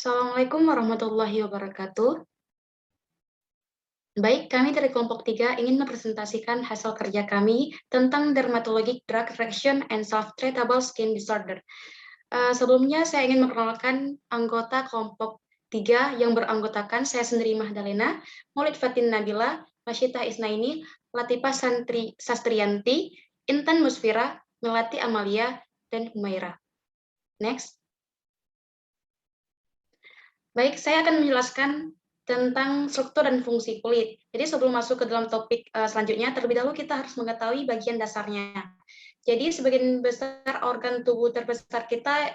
Assalamualaikum warahmatullahi wabarakatuh. Baik, kami dari kelompok 3 ingin mempresentasikan hasil kerja kami tentang dermatologic drug reaction and self-treatable skin disorder. Sebelumnya saya ingin memperkenalkan anggota kelompok 3 yang beranggotakan saya sendiri Mahdalena, Maulid Fatin Nabila, Masyitah Isnaini, Latifah Sastrianti, Intan Musfira, Melati Amalia, dan Humaira. Next. Baik, saya akan menjelaskan tentang struktur dan fungsi kulit. Jadi sebelum masuk ke dalam topik selanjutnya, terlebih dahulu kita harus mengetahui bagian dasarnya. Jadi sebagian besar organ tubuh terbesar kita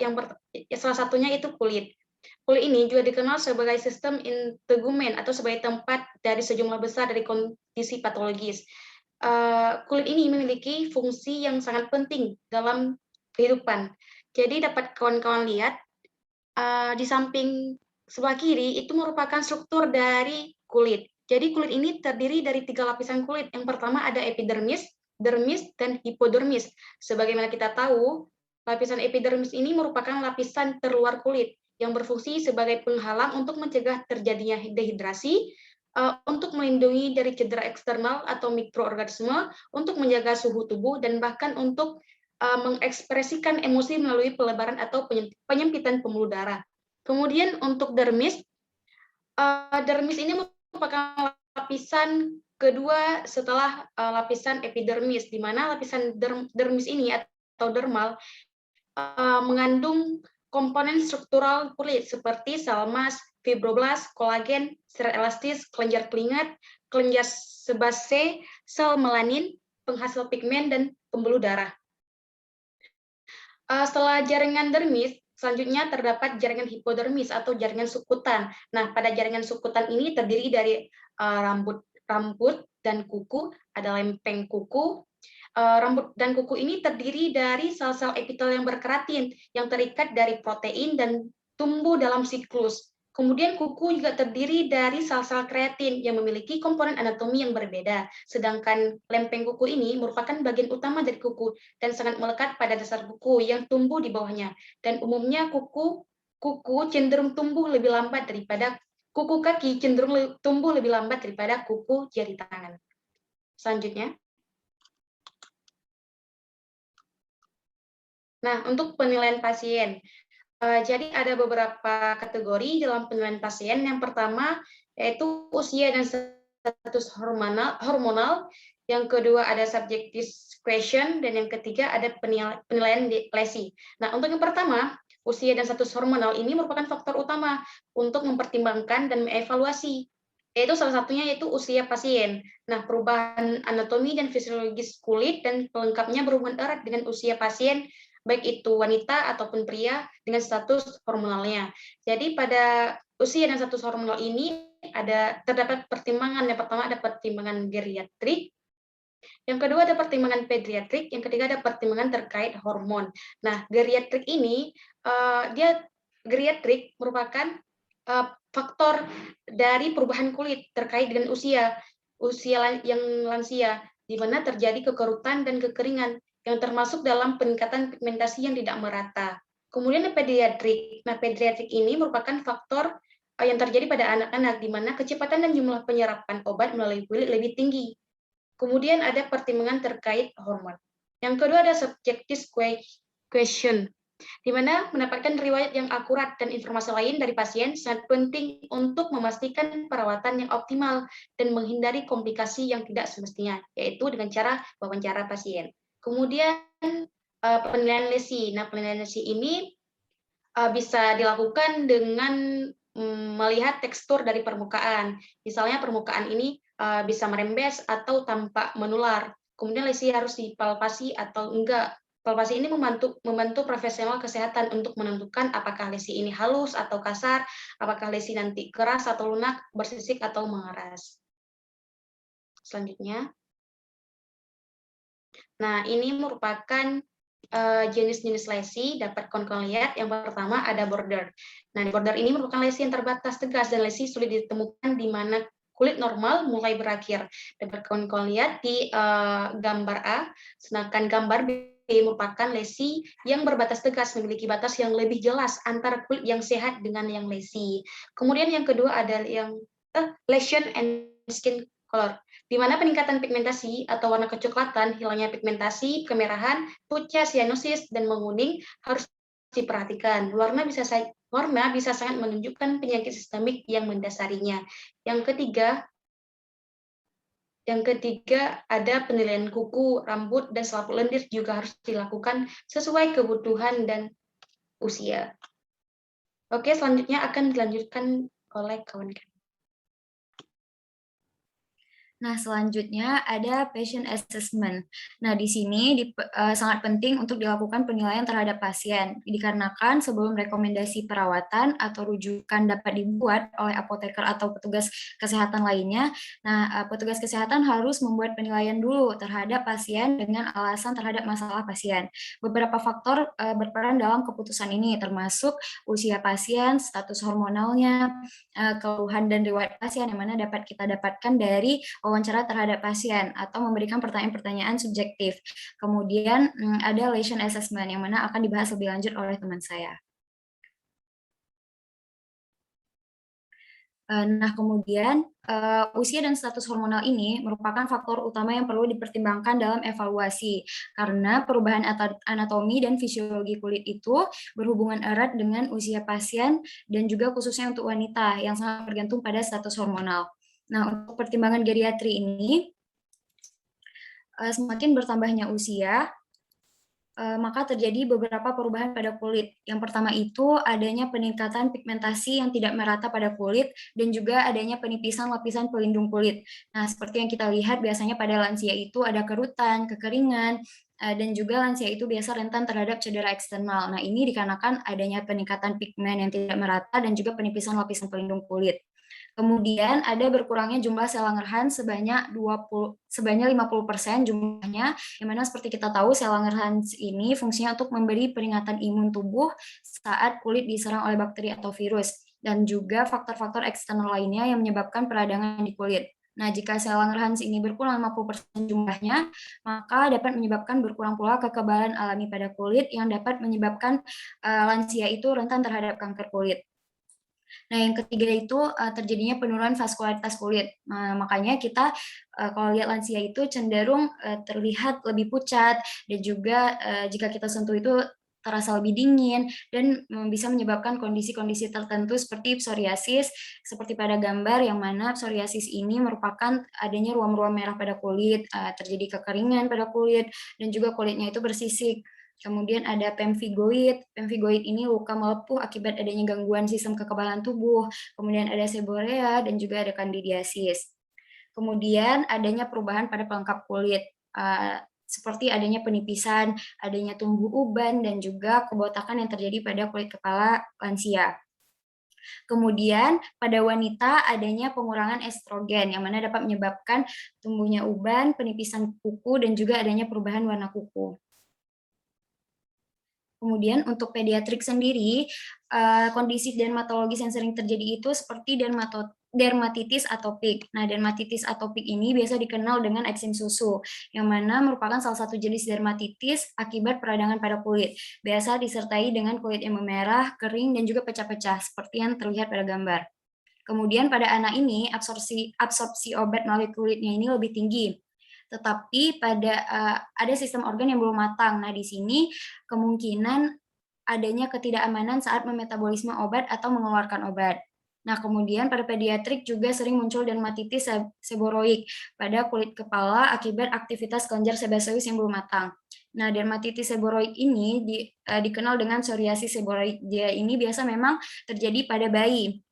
salah satunya itu kulit. Kulit ini juga dikenal sebagai sistem integumen atau sebagai tempat dari sejumlah besar dari kondisi patologis. Kulit ini memiliki fungsi yang sangat penting dalam kehidupan. Jadi dapat kawan-kawan lihat di samping sebelah kiri itu merupakan struktur dari kulit. Jadi kulit ini terdiri dari 3 lapisan kulit. Yang pertama ada epidermis, dermis, dan hipodermis. Sebagaimana kita tahu, lapisan epidermis ini merupakan lapisan terluar kulit yang berfungsi sebagai penghalang untuk mencegah terjadinya dehidrasi, untuk melindungi dari cedera eksternal atau mikroorganisme, untuk menjaga suhu tubuh, dan bahkan untuk mengekspresikan emosi melalui pelebaran atau penyempitan pembuluh darah. Kemudian untuk dermis, dermis ini merupakan lapisan kedua setelah lapisan epidermis, di mana lapisan dermis ini atau dermal mengandung komponen struktural kulit seperti sel emas, fibroblast, kolagen, serat elastis, kelenjar keringat, kelenjar sebase, sel melanin, penghasil pigmen, dan pembuluh darah. Setelah jaringan dermis, selanjutnya terdapat jaringan hipodermis atau jaringan sukutan. Nah, pada jaringan sukutan ini terdiri dari rambut dan kuku, ada lempeng kuku. Rambut dan kuku ini terdiri dari sel-sel epitel yang berkeratin yang terikat dari protein dan tumbuh dalam siklus. Kemudian kuku juga terdiri dari sel-sel kreatin yang memiliki komponen anatomi yang berbeda. Sedangkan lempeng kuku ini merupakan bagian utama dari kuku dan sangat melekat pada dasar kuku yang tumbuh di bawahnya. Dan umumnya kuku cenderung tumbuh lebih lambat daripada kuku kaki cenderung tumbuh lebih lambat daripada kuku jari tangan. Selanjutnya. Nah, untuk penilaian pasien. Jadi ada beberapa kategori dalam penilaian pasien. Yang pertama yaitu usia dan status hormonal. Yang kedua ada subjective question, dan yang ketiga ada penilaian lesi. Nah, untuk yang pertama, usia dan status hormonal ini merupakan faktor utama untuk mempertimbangkan dan mengevaluasi. Yaitu salah satunya yaitu usia pasien. Nah, perubahan anatomi dan fisiologis kulit dan pelengkapnya berhubungan erat dengan usia pasien, baik itu wanita ataupun pria dengan status hormonalnya. Jadi pada usia dan status hormonal ini terdapat pertimbangan. Yang pertama ada pertimbangan geriatrik, yang kedua ada pertimbangan pediatrik, yang ketiga ada pertimbangan terkait hormon. Nah, geriatrik ini geriatrik merupakan faktor dari perubahan kulit terkait dengan usia yang lansia, di mana terjadi kekerutan dan kekeringan yang termasuk dalam peningkatan pigmentasi yang tidak merata. Kemudian pediatrik. Nah, pediatrik ini merupakan faktor yang terjadi pada anak-anak, di mana kecepatan dan jumlah penyerapan obat melalui kulit lebih tinggi. Kemudian ada pertimbangan terkait hormon. Yang kedua ada subjective question, di mana mendapatkan riwayat yang akurat dan informasi lain dari pasien sangat penting untuk memastikan perawatan yang optimal dan menghindari komplikasi yang tidak semestinya, yaitu dengan cara wawancara pasien. Kemudian penilaian lesi. Nah, penilaian lesi ini bisa dilakukan dengan melihat tekstur dari permukaan. Misalnya permukaan ini bisa merembes atau tampak menular. Kemudian lesi harus dipalpasi atau enggak. Palpasi ini membantu profesional kesehatan untuk menentukan apakah lesi ini halus atau kasar, apakah lesi nanti keras atau lunak, bersisik atau mengeras. Selanjutnya. Nah, ini merupakan jenis-jenis lesi dapat kawan-kawan lihat. Yang pertama ada border. Nah, di border ini merupakan lesi yang terbatas tegas dan lesi sulit ditemukan di mana kulit normal mulai berakhir. Dapat kawan-kawan lihat di gambar A, sedangkan gambar B merupakan lesi yang berbatas tegas, memiliki batas yang lebih jelas antara kulit yang sehat dengan yang lesi. Kemudian yang kedua ada yang lesion and skin color, di mana peningkatan pigmentasi atau warna kecoklatan, hilangnya pigmentasi, kemerahan, pucat, sianosis, dan menguning harus diperhatikan. Warna bisa sangat menunjukkan penyakit sistemik yang mendasarinya. Yang ketiga, ada penilaian kuku, rambut, dan selaput lendir juga harus dilakukan sesuai kebutuhan dan usia. Oke, selanjutnya akan dilanjutkan oleh kawan-kawan. Nah, selanjutnya ada patient assessment. Nah, di sini sangat penting untuk dilakukan penilaian terhadap pasien, dikarenakan sebelum rekomendasi perawatan atau rujukan dapat dibuat oleh apoteker atau petugas kesehatan lainnya, nah, petugas kesehatan harus membuat penilaian dulu terhadap pasien dengan alasan terhadap masalah pasien. Beberapa faktor berperan dalam keputusan ini, termasuk usia pasien, status hormonalnya, keluhan dan riwayat pasien yang mana dapat kita dapatkan dari wawancara terhadap pasien atau memberikan pertanyaan-pertanyaan subjektif. Kemudian ada lesion assessment yang mana akan dibahas lebih lanjut oleh teman saya. Nah, kemudian usia dan status hormonal ini merupakan faktor utama yang perlu dipertimbangkan dalam evaluasi, karena perubahan anatomi dan fisiologi kulit itu berhubungan erat dengan usia pasien dan juga khususnya untuk wanita yang sangat bergantung pada status hormonal. Nah, untuk pertimbangan geriatri ini, semakin bertambahnya usia, maka terjadi beberapa perubahan pada kulit. Yang pertama itu adanya peningkatan pigmentasi yang tidak merata pada kulit dan juga adanya penipisan lapisan pelindung kulit. Nah, seperti yang kita lihat biasanya pada lansia itu ada kerutan, kekeringan, dan juga lansia itu biasa rentan terhadap cedera eksternal. Nah, ini dikarenakan adanya peningkatan pigmen yang tidak merata dan juga penipisan lapisan pelindung kulit. Kemudian ada berkurangnya jumlah sel Langerhans sebanyak 50% jumlahnya, yang mana seperti kita tahu sel Langerhans ini fungsinya untuk memberi peringatan imun tubuh saat kulit diserang oleh bakteri atau virus, dan juga faktor-faktor eksternal lainnya yang menyebabkan peradangan di kulit. Nah, jika sel Langerhans ini berkurang 50% jumlahnya, maka dapat menyebabkan berkurang pula kekebalan alami pada kulit yang dapat menyebabkan lansia itu rentan terhadap kanker kulit. Nah, yang ketiga itu terjadinya penurunan vaskularitas kulit. Nah, makanya kita kalau lihat lansia itu cenderung terlihat lebih pucat dan juga jika kita sentuh itu terasa lebih dingin dan bisa menyebabkan kondisi-kondisi tertentu seperti psoriasis, seperti pada gambar yang mana psoriasis ini merupakan adanya ruam-ruam merah pada kulit, terjadi kekeringan pada kulit, dan juga kulitnya itu bersisik. Kemudian ada pemphigoid. Pemphigoid ini luka melepuh akibat adanya gangguan sistem kekebalan tubuh. Kemudian ada seborrhea dan juga ada candidiasis. Kemudian adanya perubahan pada pelengkap kulit, seperti adanya penipisan, adanya tumbuh uban, dan juga kebotakan yang terjadi pada kulit kepala lansia. Kemudian pada wanita adanya pengurangan estrogen yang mana dapat menyebabkan tumbuhnya uban, penipisan kuku, dan juga adanya perubahan warna kuku. Kemudian untuk pediatrik sendiri, kondisi dermatologis yang sering terjadi itu seperti dermatitis atopik. Nah, dermatitis atopik ini biasa dikenal dengan eksim susu, yang mana merupakan salah satu jenis dermatitis akibat peradangan pada kulit. Biasa disertai dengan kulit yang memerah, kering, dan juga pecah-pecah, seperti yang terlihat pada gambar. Kemudian pada anak ini, absorpsi obat melalui kulitnya ini lebih tinggi. Tetapi ada sistem organ yang belum matang. Nah, di sini kemungkinan adanya ketidakamanan saat memetabolisme obat atau mengeluarkan obat. Nah, kemudian pada pediatrik juga sering muncul dermatitis seboroik pada kulit kepala akibat aktivitas kelenjar sebaceus yang belum matang. Nah, dermatitis seboroik ini dikenal dengan psoriasis seboroik. Dia ini biasa memang terjadi pada bayi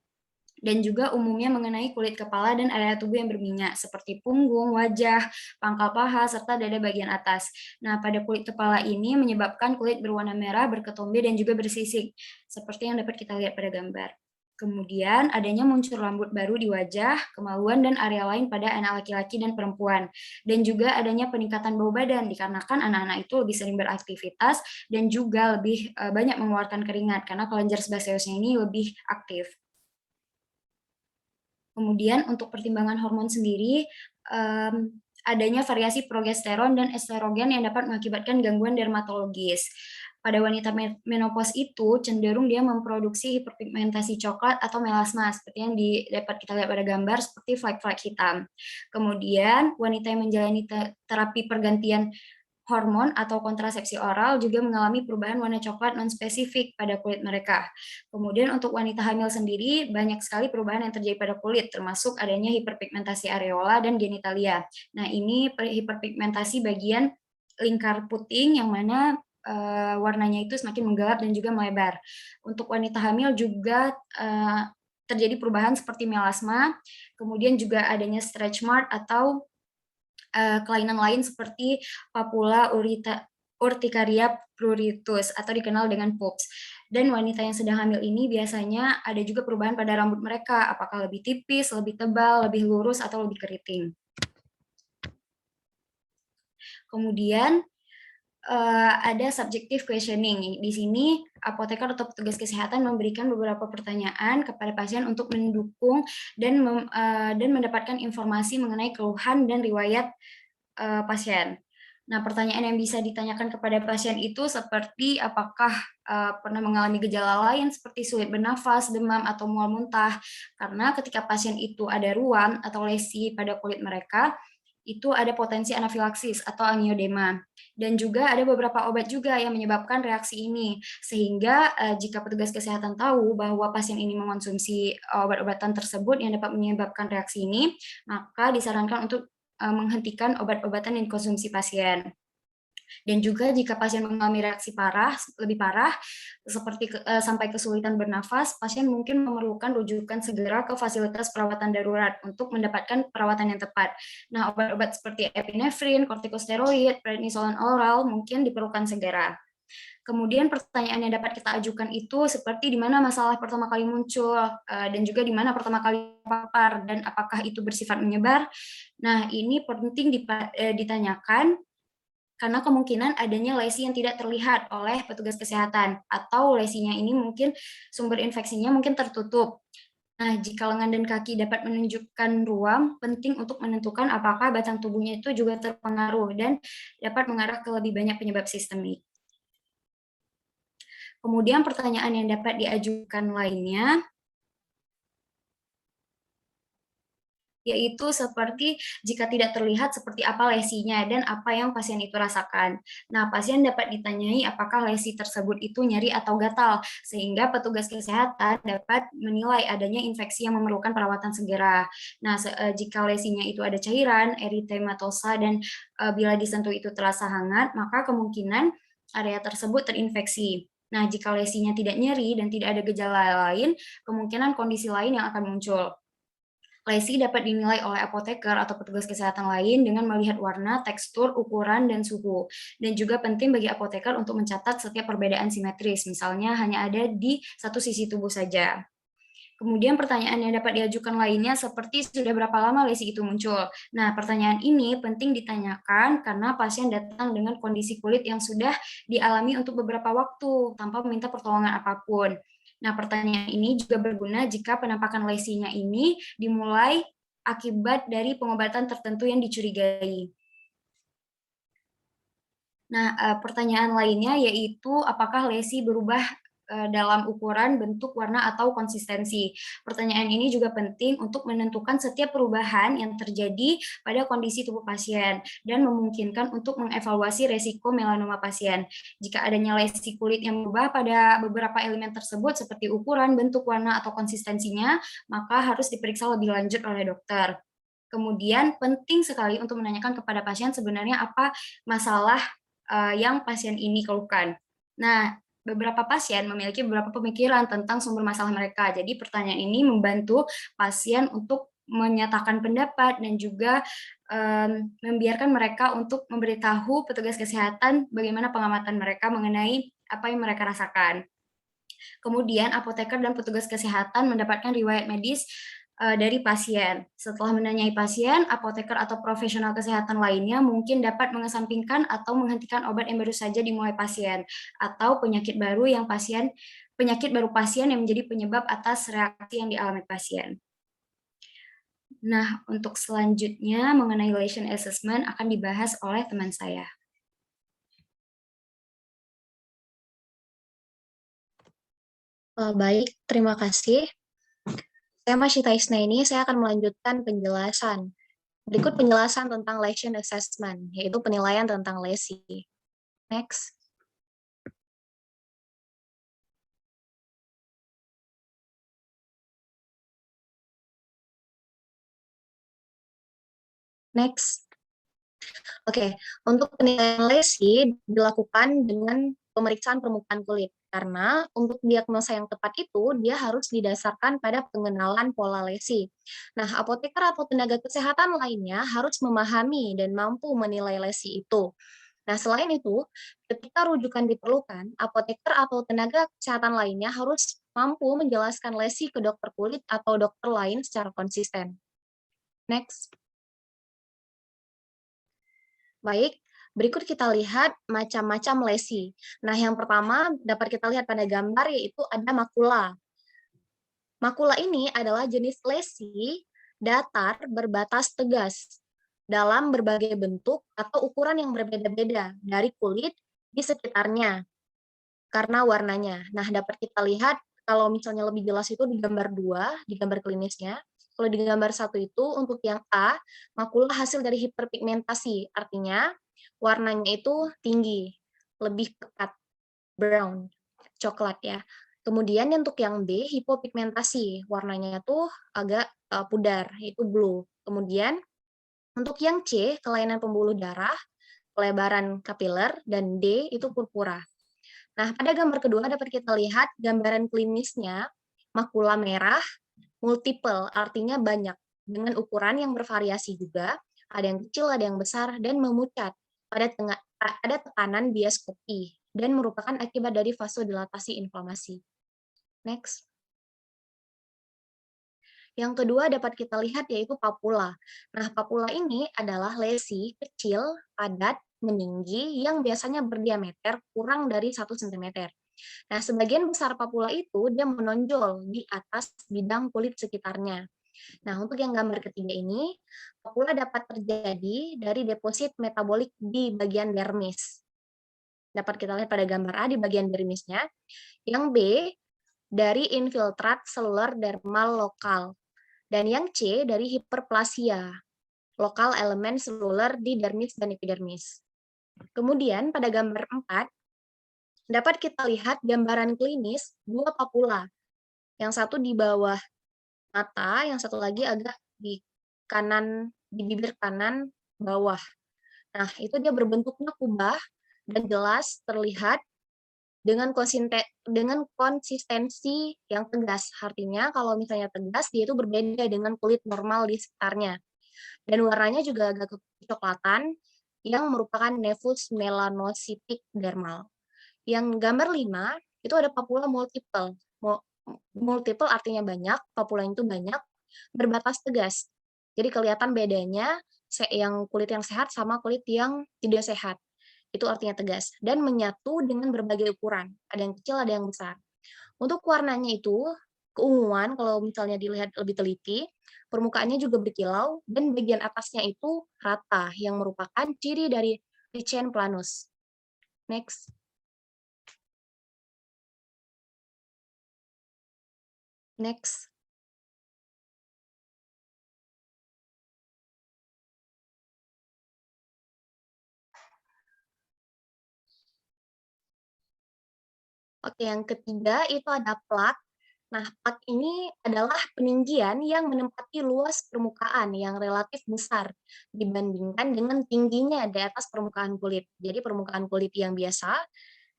dan juga umumnya mengenai kulit kepala dan area tubuh yang berminyak seperti punggung, wajah, pangkal paha, serta dada bagian atas. Nah, pada kulit kepala ini menyebabkan kulit berwarna merah, berketombe, dan juga bersisik, seperti yang dapat kita lihat pada gambar. Kemudian adanya muncul rambut baru di wajah, kemaluan, dan area lain pada anak laki-laki dan perempuan. Dan juga adanya peningkatan bau badan dikarenakan anak-anak itu lebih sering beraktivitas dan juga lebih banyak mengeluarkan keringat karena kelenjar sebaceusnya ini lebih aktif. Kemudian untuk pertimbangan hormon sendiri, adanya variasi progesteron dan estrogen yang dapat mengakibatkan gangguan dermatologis. Pada wanita menopause itu cenderung dia memproduksi hiperpigmentasi coklat atau melasma seperti yang dapat kita lihat pada gambar seperti flek-flek hitam. Kemudian wanita yang menjalani terapi pergantian hormon atau kontrasepsi oral juga mengalami perubahan warna coklat non-spesifik pada kulit mereka. Kemudian untuk wanita hamil sendiri, banyak sekali perubahan yang terjadi pada kulit, termasuk adanya hiperpigmentasi areola dan genitalia. Nah, ini hiperpigmentasi bagian lingkar puting yang mana warnanya itu semakin menggelap dan juga melebar. Untuk wanita hamil juga terjadi perubahan seperti melasma, kemudian juga adanya stretch mark atau kelainan lain seperti papula urtikaria pruritus atau dikenal dengan PUPS. Dan wanita yang sedang hamil ini biasanya ada juga perubahan pada rambut mereka, apakah lebih tipis, lebih tebal, lebih lurus, atau lebih keriting. Kemudian ada subjective questioning. Di sini apoteker atau petugas kesehatan memberikan beberapa pertanyaan kepada pasien untuk mendukung dan mendapatkan informasi mengenai keluhan dan riwayat pasien. Nah, pertanyaan yang bisa ditanyakan kepada pasien itu seperti apakah pernah mengalami gejala lain seperti sulit bernafas, demam, atau mual muntah. Karena ketika pasien itu ada ruam atau lesi pada kulit mereka, itu ada potensi anafilaksis atau angiodema. Dan juga ada beberapa obat juga yang menyebabkan reaksi ini. Sehingga jika petugas kesehatan tahu bahwa pasien ini mengonsumsi obat-obatan tersebut yang dapat menyebabkan reaksi ini, maka disarankan untuk menghentikan obat-obatan yang dikonsumsi pasien. Dan juga jika pasien mengalami reaksi lebih parah, seperti sampai kesulitan bernafas, pasien mungkin memerlukan rujukan segera ke fasilitas perawatan darurat untuk mendapatkan perawatan yang tepat. Nah, obat-obat seperti epinefrin, kortikosteroid, prednisolon oral mungkin diperlukan segera. Kemudian pertanyaan yang dapat kita ajukan itu seperti di mana masalah pertama kali muncul dan juga di mana pertama kali terpapar dan apakah itu bersifat menyebar. Nah, ini penting ditanyakan karena kemungkinan adanya lesi yang tidak terlihat oleh petugas kesehatan atau lesinya ini mungkin sumber infeksinya mungkin tertutup. Nah, jika lengan dan kaki dapat menunjukkan ruam, penting untuk menentukan apakah batang tubuhnya itu juga terpengaruh dan dapat mengarah ke lebih banyak penyebab sistemik. Kemudian pertanyaan yang dapat diajukan lainnya yaitu seperti jika tidak terlihat seperti apa lesinya dan apa yang pasien itu rasakan. Nah, pasien dapat ditanyai apakah lesi tersebut itu nyeri atau gatal, sehingga petugas kesehatan dapat menilai adanya infeksi yang memerlukan perawatan segera. Nah, jika lesinya itu ada cairan, eritematosa, dan bila disentuh itu terasa hangat, maka kemungkinan area tersebut terinfeksi. Nah, jika lesinya tidak nyeri dan tidak ada gejala lain, kemungkinan kondisi lain yang akan muncul. Lesi dapat dinilai oleh apoteker atau petugas kesehatan lain dengan melihat warna, tekstur, ukuran, dan suhu. Dan juga penting bagi apoteker untuk mencatat setiap perbedaan simetris, misalnya hanya ada di satu sisi tubuh saja. Kemudian pertanyaan yang dapat diajukan lainnya seperti sudah berapa lama lesi itu muncul. Nah, pertanyaan ini penting ditanyakan karena pasien datang dengan kondisi kulit yang sudah dialami untuk beberapa waktu tanpa meminta pertolongan apapun. Nah, pertanyaan ini juga berguna jika penampakan lesinya ini dimulai akibat dari pengobatan tertentu yang dicurigai. Nah, pertanyaan lainnya yaitu apakah lesi berubah dalam ukuran, bentuk, warna, atau konsistensi. Pertanyaan ini juga penting untuk menentukan setiap perubahan yang terjadi pada kondisi tubuh pasien dan memungkinkan untuk mengevaluasi resiko melanoma pasien. Jika adanya lesi kulit yang berubah pada beberapa elemen tersebut seperti ukuran, bentuk, warna, atau konsistensinya, maka harus diperiksa lebih lanjut oleh dokter. Kemudian penting sekali untuk menanyakan kepada pasien sebenarnya apa masalah yang pasien ini keluhkan. Nah, beberapa pasien memiliki beberapa pemikiran tentang sumber masalah mereka. Jadi pertanyaan ini membantu pasien untuk menyatakan pendapat dan juga membiarkan mereka untuk memberitahu petugas kesehatan bagaimana pengamatan mereka mengenai apa yang mereka rasakan. Kemudian apoteker dan petugas kesehatan mendapatkan riwayat medis dari pasien. Setelah menanyai pasien, apoteker atau profesional kesehatan lainnya mungkin dapat mengesampingkan atau menghentikan obat yang baru saja dimulai pasien atau penyakit baru pasien yang menjadi penyebab atas reaksi yang dialami pasien. Nah, untuk selanjutnya mengenai lesion assessment akan dibahas oleh teman saya. Baik, terima kasih. Saya Masyita Isnaini, saya akan melanjutkan penjelasan. Berikut penjelasan tentang lesion assessment, yaitu penilaian tentang lesi. Next. Next. Oke, untuk penilaian lesi dilakukan dengan pemeriksaan permukaan kulit. Karena untuk diagnosa yang tepat itu, dia harus didasarkan pada pengenalan pola lesi. Nah, apoteker atau tenaga kesehatan lainnya harus memahami dan mampu menilai lesi itu. Nah, selain itu, ketika rujukan diperlukan, apoteker atau tenaga kesehatan lainnya harus mampu menjelaskan lesi ke dokter kulit atau dokter lain secara konsisten. Next. Baik, berikut kita lihat macam-macam lesi. Nah, yang pertama dapat kita lihat pada gambar yaitu ada makula. Makula ini adalah jenis lesi datar berbatas tegas dalam berbagai bentuk atau ukuran yang berbeda-beda dari kulit di sekitarnya karena warnanya. Nah, dapat kita lihat kalau misalnya lebih jelas itu di gambar 2, di gambar klinisnya. Kalau di gambar 1 itu untuk yang A, makula hasil dari hiperpigmentasi, artinya warnanya itu tinggi, lebih pekat, brown, coklat ya. Kemudian untuk yang B, hipopigmentasi, warnanya tuh agak pudar, yaitu blue. Kemudian untuk yang C, kelainan pembuluh darah, pelebaran kapiler, dan D itu purpura. Nah, pada gambar kedua dapat kita lihat gambaran klinisnya, makula merah, multiple, artinya banyak, dengan ukuran yang bervariasi juga, ada yang kecil, ada yang besar, dan memucat pada tekanan biaskopi, dan merupakan akibat dari vasodilatasi inflamasi. Next. Yang kedua dapat kita lihat yaitu papula. Nah, papula ini adalah lesi kecil, padat, meninggi, yang biasanya berdiameter kurang dari 1 cm. Nah, sebagian besar papula itu dia menonjol di atas bidang kulit sekitarnya. Nah, untuk yang gambar ketiga ini, papula dapat terjadi dari deposit metabolik di bagian dermis. Dapat kita lihat pada gambar A di bagian dermisnya. Yang B, dari infiltrat seluler dermal lokal. Dan yang C, dari hiperplasia, lokal elemen seluler di dermis dan epidermis. Kemudian pada gambar 4, dapat kita lihat gambaran klinis dua papula. Yang satu di bawah mata, yang satu lagi agak di kanan, di bibir kanan bawah. Nah, itu dia berbentuknya kubah dan jelas terlihat dengan konsistensi yang tegas. Artinya kalau misalnya tegas, dia itu berbeda dengan kulit normal di sekitarnya. Dan warnanya juga agak kecoklatan yang merupakan nevus melanositik dermal. Yang gambar 5 itu ada papula multiple. Multiple artinya banyak, papula itu banyak, berbatas tegas. Jadi kelihatan bedanya yang kulit yang sehat sama kulit yang tidak sehat. Itu artinya tegas. Dan menyatu dengan berbagai ukuran. Ada yang kecil, ada yang besar. Untuk warnanya itu, keunguan kalau misalnya dilihat lebih teliti, permukaannya juga berkilau, dan bagian atasnya itu rata, yang merupakan ciri dari lichen planus. Next. Next. Oke, yang ketiga itu ada plak. Nah, plak ini adalah peninggian yang menempati luas permukaan yang relatif besar dibandingkan dengan tingginya di atas permukaan kulit. Jadi permukaan kulit yang biasa,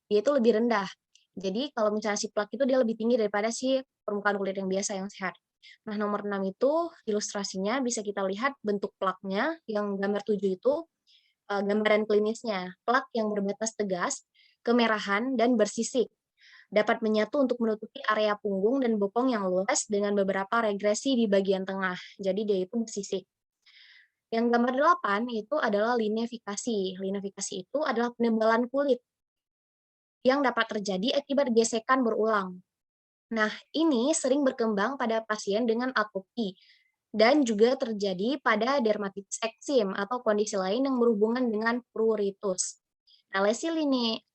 dia itu lebih rendah. Jadi kalau misalnya si plak itu dia lebih tinggi daripada si permukaan kulit yang biasa yang sehat. Nah, nomor 6 itu ilustrasinya bisa kita lihat bentuk plaknya, yang gambar 7 itu gambaran klinisnya. Plak yang berbatas tegas, kemerahan, dan bersisik. Dapat menyatu untuk menutupi area punggung dan bokong yang luas dengan beberapa regresi di bagian tengah. Jadi dia itu bersisik. Yang gambar 8 itu adalah linefikasi. Linefikasi itu adalah penebalan kulit yang dapat terjadi akibat gesekan berulang. Nah, ini sering berkembang pada pasien dengan atopi. dan juga terjadi pada dermatitis eksim atau kondisi lain yang berhubungan dengan pruritus. Nah, lesi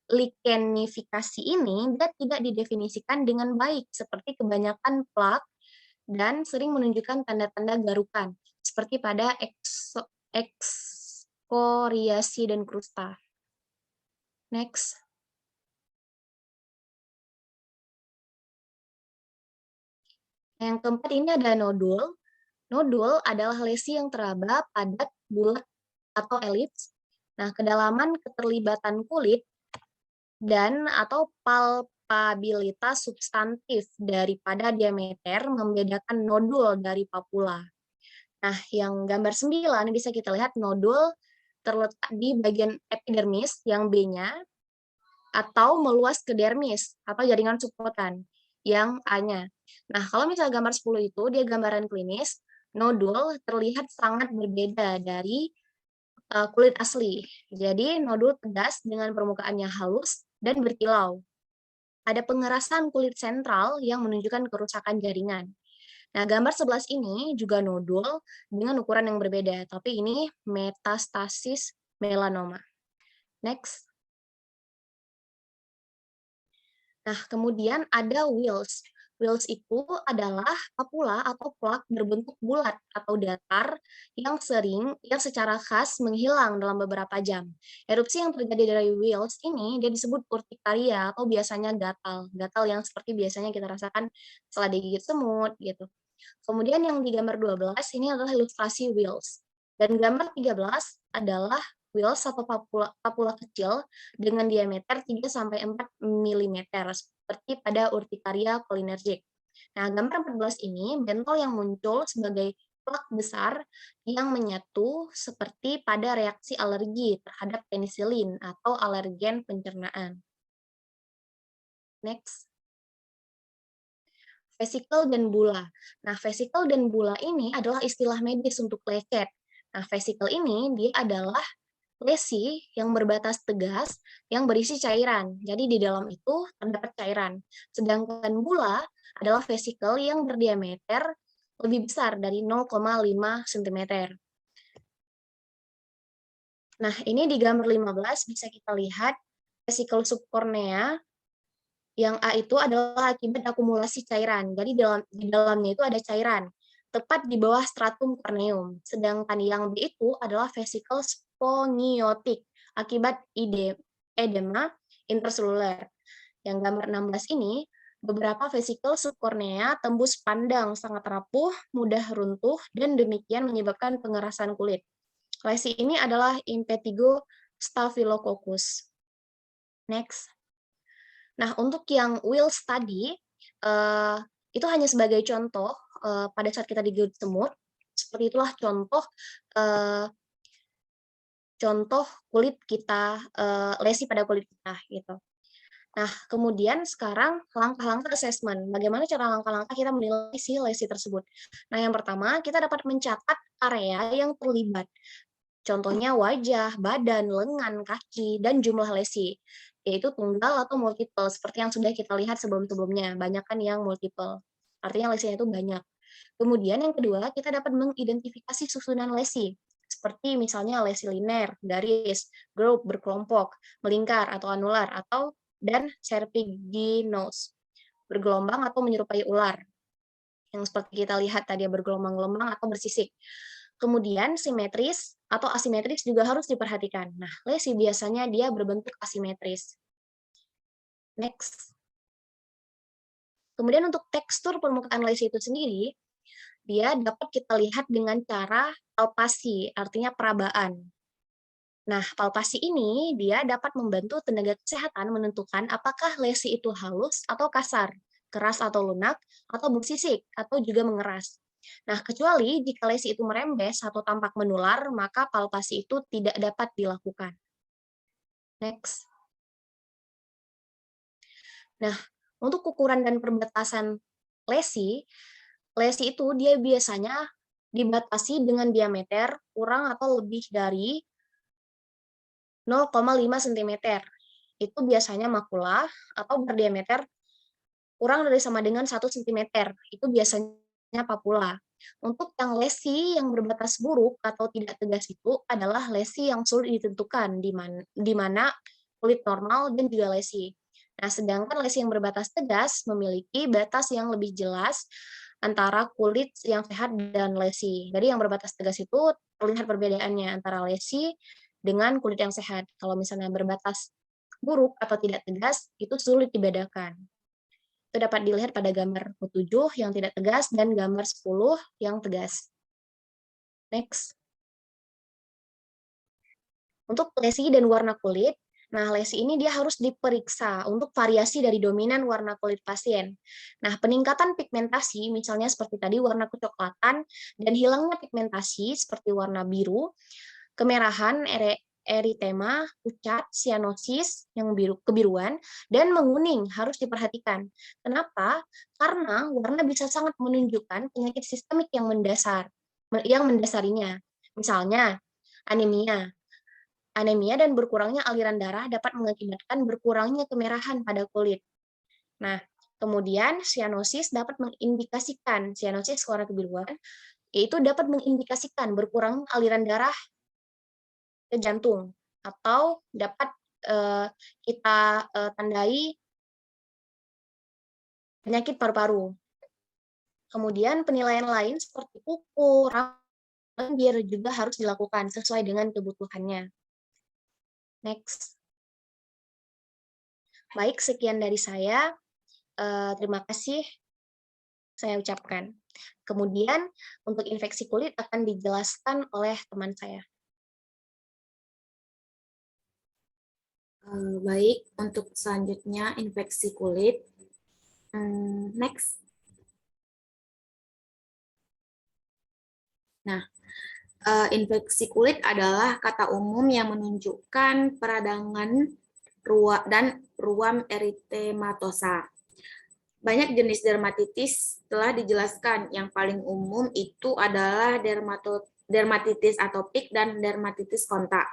likenifikasi ini dia tidak didefinisikan dengan baik seperti kebanyakan plak dan sering menunjukkan tanda-tanda garukan seperti pada ekskoriasi dan krusta. Next. Yang keempat ini ada nodul. Nodul adalah lesi yang teraba, padat, bulat, atau elips. Nah, kedalaman keterlibatan kulit dan atau palpabilitas substantif daripada diameter membedakan nodul dari papula. Nah, yang gambar 9 bisa kita lihat nodul terletak di bagian epidermis yang B-nya atau meluas ke dermis atau jaringan subkutan yang A-nya. Nah, kalau misalnya gambar 10 itu dia gambaran klinis, nodul terlihat sangat berbeda dari kulit asli. Jadi, nodul tegas dengan permukaannya halus dan berkilau. Ada pengerasan kulit sentral yang menunjukkan kerusakan jaringan. Nah, gambar 11 ini juga nodul dengan ukuran yang berbeda, tapi ini metastasis melanoma. Next. Nah, kemudian ada wheals. Wheals itu adalah papula atau plak berbentuk bulat atau datar yang secara khas menghilang dalam beberapa jam. Erupsi yang terjadi dari wheals ini dia disebut urtikaria atau biasanya gatal. Gatal yang seperti biasanya kita rasakan setelah digigit semut gitu. Kemudian yang di gambar 12 ini adalah ilustrasi wheals. Dan gambar 13 adalah wheals atau papula kecil dengan diameter 3-4 mm seperti pada urtikaria cholinergic. Nah, gambar 14 ini bentol yang muncul sebagai plak besar yang menyatu seperti pada reaksi alergi terhadap penisilin atau alergen pencernaan. Next. Vesikel dan bula. Nah, vesikel dan bula ini adalah istilah medis untuk lecet. Nah, vesikel ini dia adalah lesi yang berbatas tegas yang berisi cairan. Jadi di dalam itu terdapat cairan. Sedangkan bula adalah vesikel yang berdiameter lebih besar dari 0,5 cm. Nah, ini di gambar 15 bisa kita lihat vesikel subkornea yang A itu adalah akibat akumulasi cairan. Jadi di dalamnya itu ada cairan, tepat di bawah stratum corneum. Sedangkan yang B itu adalah vesikel spongiotik akibat edema interseluler. Yang gambar 16 ini, beberapa vesikel subkornea tembus pandang sangat rapuh, mudah runtuh, dan demikian menyebabkan pengerasan kulit. Lesi ini adalah impetigo staphylococcus. Next. Nah, untuk yang wheals tadi, itu hanya sebagai contoh pada saat kita digigit semut, seperti itulah contoh kulit kita, lesi pada kulit kita, gitu. Nah, kemudian sekarang langkah-langkah assessment. Bagaimana cara langkah-langkah kita menilai si lesi tersebut? Nah, yang pertama, kita dapat mencatat area yang terlibat. Contohnya wajah, badan, lengan, kaki, dan jumlah lesi, yaitu tunggal atau multiple, seperti yang sudah kita lihat sebelum-sebelumnya. Banyak kan yang multiple, artinya lesinya itu banyak. Kemudian yang kedua, kita dapat mengidentifikasi susunan lesi, seperti misalnya lesi linear, garis, group, berkelompok, melingkar atau anular, dan serpiginous, bergelombang atau menyerupai ular, yang seperti kita lihat tadi bergelombang-gelombang atau bersisik. Kemudian simetris atau asimetris juga harus diperhatikan. Nah, lesi biasanya dia berbentuk asimetris. Next. Kemudian untuk tekstur permukaan lesi itu sendiri, dia dapat kita lihat dengan cara palpasi, artinya perabaan. Nah, palpasi ini dia dapat membantu tenaga kesehatan menentukan apakah lesi itu halus atau kasar, keras atau lunak, atau bersisik, atau juga mengeras. Nah, kecuali jika lesi itu merembes atau tampak menular, maka palpasi itu tidak dapat dilakukan. Next. Nah, untuk ukuran dan perbatasan lesi itu dia biasanya dibatasi dengan diameter kurang atau lebih dari 0,5 cm. Itu biasanya makula atau berdiameter kurang dari sama dengan 1 cm. Itu biasanya papula. Untuk yang lesi yang berbatas buruk atau tidak tegas itu adalah lesi yang sulit ditentukan di mana kulit normal dan juga lesi. Nah, sedangkan lesi yang berbatas tegas memiliki batas yang lebih jelas antara kulit yang sehat dan lesi. Jadi yang berbatas tegas itu terlihat perbedaannya antara lesi dengan kulit yang sehat. Kalau misalnya berbatas buruk atau tidak tegas, itu sulit dibedakan. Itu dapat dilihat pada gambar 7 yang tidak tegas dan gambar 10 yang tegas. Next. Untuk lesi dan warna kulit, nah lesi ini dia harus diperiksa untuk variasi dari dominan warna kulit pasien. Nah, peningkatan pigmentasi misalnya seperti tadi warna kecoklatan dan hilangnya pigmentasi seperti warna biru, kemerahan, eritema, pucat, sianosis yang kebiruan, dan menguning harus diperhatikan. Kenapa? Karena warna bisa sangat menunjukkan penyakit sistemik yang mendasarinya. Misalnya, anemia. Anemia dan berkurangnya aliran darah dapat mengakibatkan berkurangnya kemerahan pada kulit. Nah, kemudian sianosis dapat mengindikasikan, sianosis warna kebiruan, yaitu dapat mengindikasikan berkurangnya aliran darah ke jantung, atau dapat kita tandai penyakit paru-paru. Kemudian penilaian lain seperti kuku, biar juga harus dilakukan sesuai dengan kebutuhannya. Next. Baik, sekian dari saya. Terima kasih saya ucapkan. Kemudian untuk infeksi kulit akan dijelaskan oleh teman saya. Baik, untuk selanjutnya infeksi kulit. Next. Nah, infeksi kulit adalah kata umum yang menunjukkan peradangan ruam eritematosa. Banyak jenis dermatitis telah dijelaskan. Yang paling umum itu adalah dermatitis atopik dan dermatitis kontak.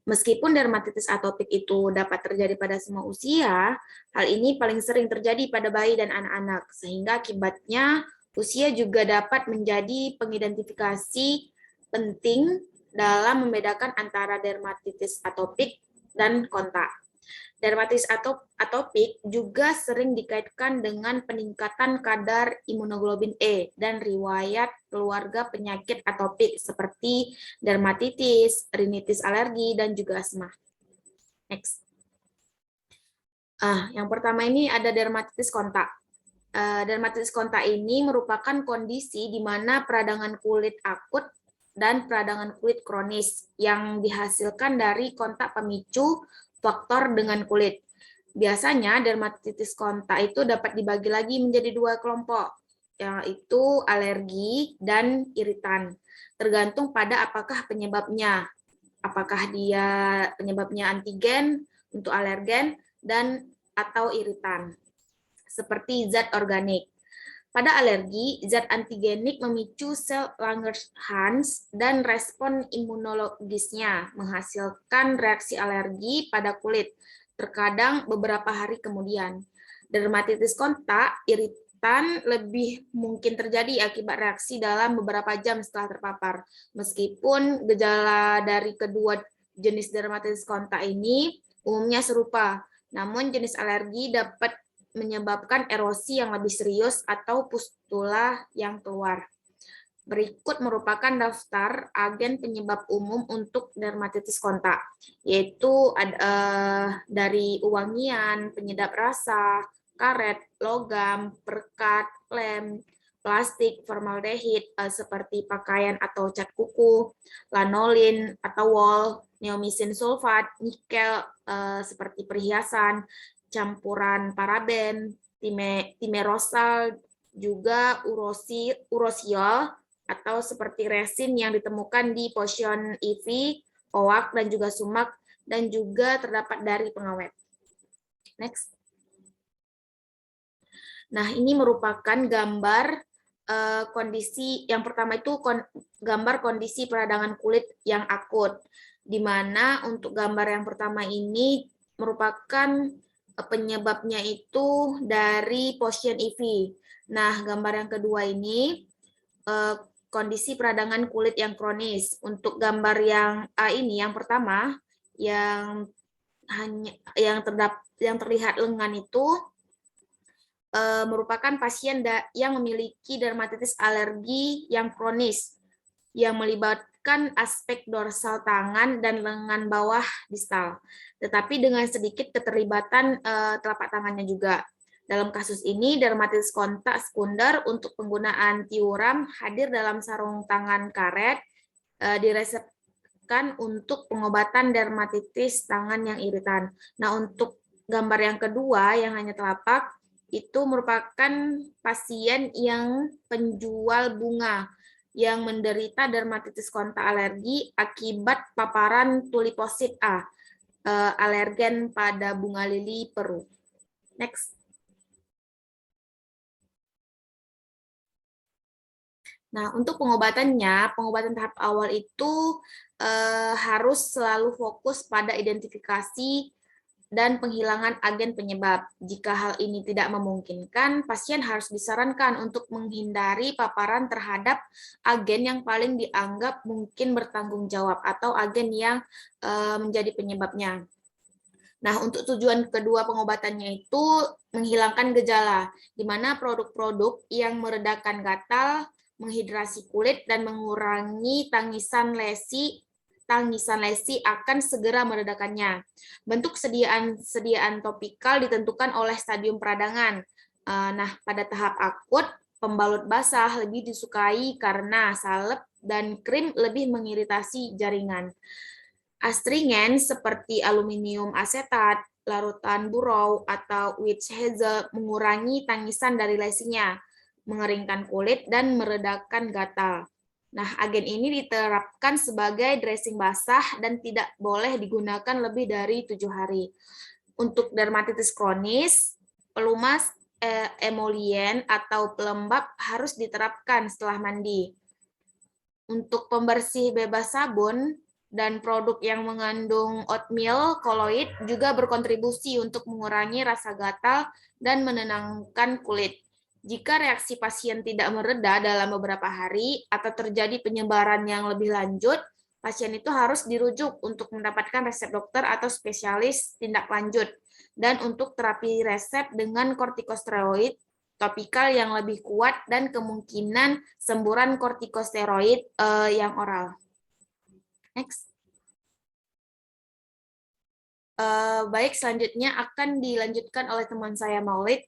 Meskipun dermatitis atopik itu dapat terjadi pada semua usia, hal ini paling sering terjadi pada bayi dan anak-anak, sehingga akibatnya usia juga dapat menjadi pengidentifikasi penting dalam membedakan antara dermatitis atopik dan kontak. Dermatitis atopik juga sering dikaitkan dengan peningkatan kadar imunoglobulin E dan riwayat keluarga penyakit atopik seperti dermatitis, rinitis alergi, dan juga asma. Next. Yang pertama ini ada dermatitis kontak. Dermatitis kontak ini merupakan kondisi di mana peradangan kulit akut dan peradangan kulit kronis yang dihasilkan dari kontak pemicu faktor dengan kulit. Biasanya dermatitis kontak itu dapat dibagi lagi menjadi dua kelompok, yaitu alergi dan iritan. Tergantung pada apakah penyebabnya. Apakah dia penyebabnya antigen untuk alergen dan atau iritan. Seperti zat organik. Pada alergi, zat antigenik memicu sel Langerhans dan respon imunologisnya menghasilkan reaksi alergi pada kulit, terkadang beberapa hari kemudian. Dermatitis kontak, iritan lebih mungkin terjadi akibat reaksi dalam beberapa jam setelah terpapar. Meskipun gejala dari kedua jenis dermatitis kontak ini umumnya serupa, namun jenis alergi dapat menyebabkan erosi yang lebih serius atau pustula yang keluar. Berikut merupakan daftar agen penyebab umum untuk dermatitis kontak, yaitu dari wangian, penyedap rasa, karet, logam, perekat, lem, plastik, formaldehid seperti pakaian atau cat kuku, lanolin atau wol, neomisin sulfat, nikel seperti perhiasan, campuran paraben, timerosal, juga urosiol atau seperti resin yang ditemukan di potion EV, OAK, dan juga sumak, dan juga terdapat dari pengawet. Next. Nah, ini merupakan gambar kondisi yang pertama itu gambar kondisi peradangan kulit yang akut, di mana untuk gambar yang pertama ini merupakan penyebabnya itu dari potion EV. Nah, gambar yang kedua ini kondisi peradangan kulit yang kronis. Untuk gambar yang A ini, yang pertama, yang terlihat lengan itu merupakan pasien yang memiliki dermatitis alergi yang kronis, yang melibatkan aspek dorsal tangan dan lengan bawah distal, tetapi dengan sedikit keterlibatan telapak tangannya juga. Dalam kasus ini, dermatitis kontak sekunder untuk penggunaan tiuram hadir dalam sarung tangan karet, diresepkan untuk pengobatan dermatitis tangan yang iritan. Nah, untuk gambar yang kedua, yang hanya telapak, itu merupakan pasien yang penjual bunga yang menderita dermatitis kontak alergi akibat paparan tuliposid A, alergen pada bunga lili Peru. Next. Nah, untuk pengobatannya, pengobatan tahap awal itu harus selalu fokus pada identifikasi dan penghilangan agen penyebab. Jika hal ini tidak memungkinkan, pasien harus disarankan untuk menghindari paparan terhadap agen yang paling dianggap mungkin bertanggung jawab atau agen yang menjadi penyebabnya. Nah, untuk tujuan kedua pengobatannya itu menghilangkan gejala, di mana produk-produk yang meredakan gatal, menghidrasi kulit, dan mengurangi tangisan lesi akan segera meredakannya. Bentuk sediaan topikal ditentukan oleh stadium peradangan. Nah, pada tahap akut, pembalut basah lebih disukai karena salep dan krim lebih mengiritasi jaringan. Astringen seperti aluminium asetat, larutan burau, atau witch hazel mengurangi tangisan dari lesinya, mengeringkan kulit, dan meredakan gatal. Nah, agen ini diterapkan sebagai dressing basah dan tidak boleh digunakan lebih dari 7 hari. Untuk dermatitis kronis, pelumas emolien atau pelembab harus diterapkan setelah mandi. Untuk pembersih bebas sabun dan produk yang mengandung oatmeal koloid juga berkontribusi untuk mengurangi rasa gatal dan menenangkan kulit. Jika reaksi pasien tidak mereda dalam beberapa hari atau terjadi penyebaran yang lebih lanjut, pasien itu harus dirujuk untuk mendapatkan resep dokter atau spesialis tindak lanjut. Dan untuk terapi resep dengan kortikosteroid topikal yang lebih kuat dan kemungkinan semburan kortikosteroid yang oral. Next. Baik, selanjutnya akan dilanjutkan oleh teman saya, Maulid.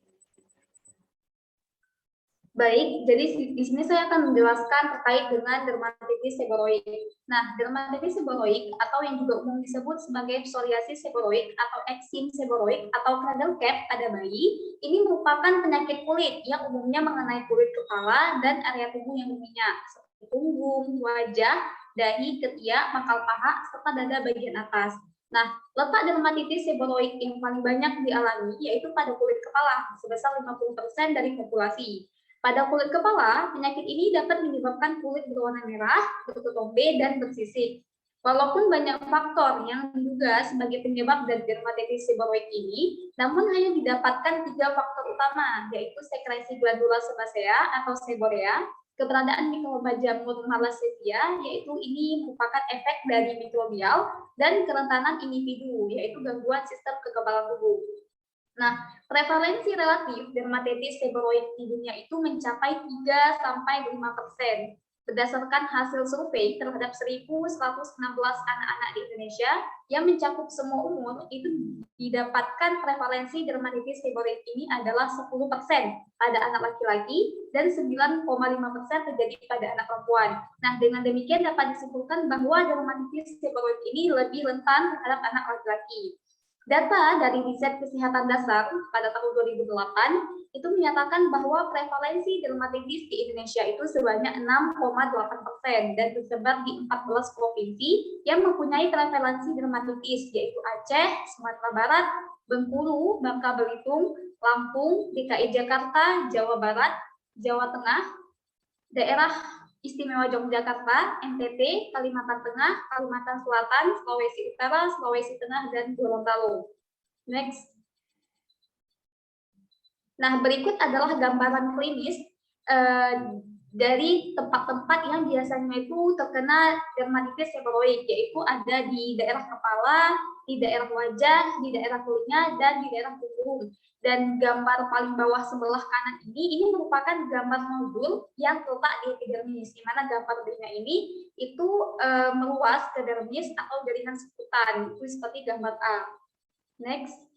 Baik, jadi di sini saya akan menjelaskan terkait dengan dermatitis seboroid. Nah, dermatitis seboroid atau yang juga umum disebut sebagai psoriasis seboroid atau eksim seboroid atau cradle cap pada bayi, ini merupakan penyakit kulit yang umumnya mengenai kulit kepala dan area tubuh yang berminyak, seperti punggung, wajah, dahi, ketiak, mangkal paha, serta dada bagian atas. Nah, letak dermatitis seboroid yang paling banyak dialami yaitu pada kulit kepala, sebesar 50% dari populasi. Pada kulit kepala, penyakit ini dapat menyebabkan kulit berwarna merah, berketombe, dan bersisik. Walaupun banyak faktor yang diduga sebagai penyebab dari dermatitis seboroid ini, namun hanya didapatkan 3 faktor utama, yaitu sekresi glandula sebacea atau seborea, keberadaan mikroba jamur malassezia, yaitu ini merupakan efek dari mikrobial, dan kerentanan individu, yaitu gangguan sistem kekebalan tubuh. Nah, prevalensi relatif dermatitis seboroid di dunia itu mencapai 3-5%. Berdasarkan hasil survei terhadap 1.116 anak-anak di Indonesia yang mencakup semua umur, itu didapatkan prevalensi dermatitis seboroid ini adalah 10% pada anak laki-laki dan 9,5% terjadi pada anak perempuan. Nah, dengan demikian dapat disimpulkan bahwa dermatitis seboroid ini lebih rentan terhadap anak laki-laki. Data dari Riset Kesehatan Dasar pada tahun 2008 itu menyatakan bahwa prevalensi dermatitis di Indonesia itu sebanyak 6,8% dan tersebar di 14 provinsi yang mempunyai prevalensi dermatitis, yaitu Aceh, Sumatera Barat, Bengkulu, Bangka Belitung, Lampung, DKI Jakarta, Jawa Barat, Jawa Tengah, daerah Istimewa Yogyakarta, NTT, Kalimantan Tengah, Kalimantan Selatan, Sulawesi Utara, Sulawesi Tengah, dan Gorontalo. Next. Nah, berikut adalah gambaran klinis dari tempat-tempat yang biasanya itu terkena dermatitis seborrheic, yaitu ada di daerah kepala, di daerah wajah, di daerah telinga, dan di daerah punggung. Dan gambar paling bawah sebelah kanan ini merupakan gambar nodul yang terletak di epidermis, di mana gambar berikutnya ini itu meluas ke dermis atau jaringan seputar, itu seperti gambar A. Next.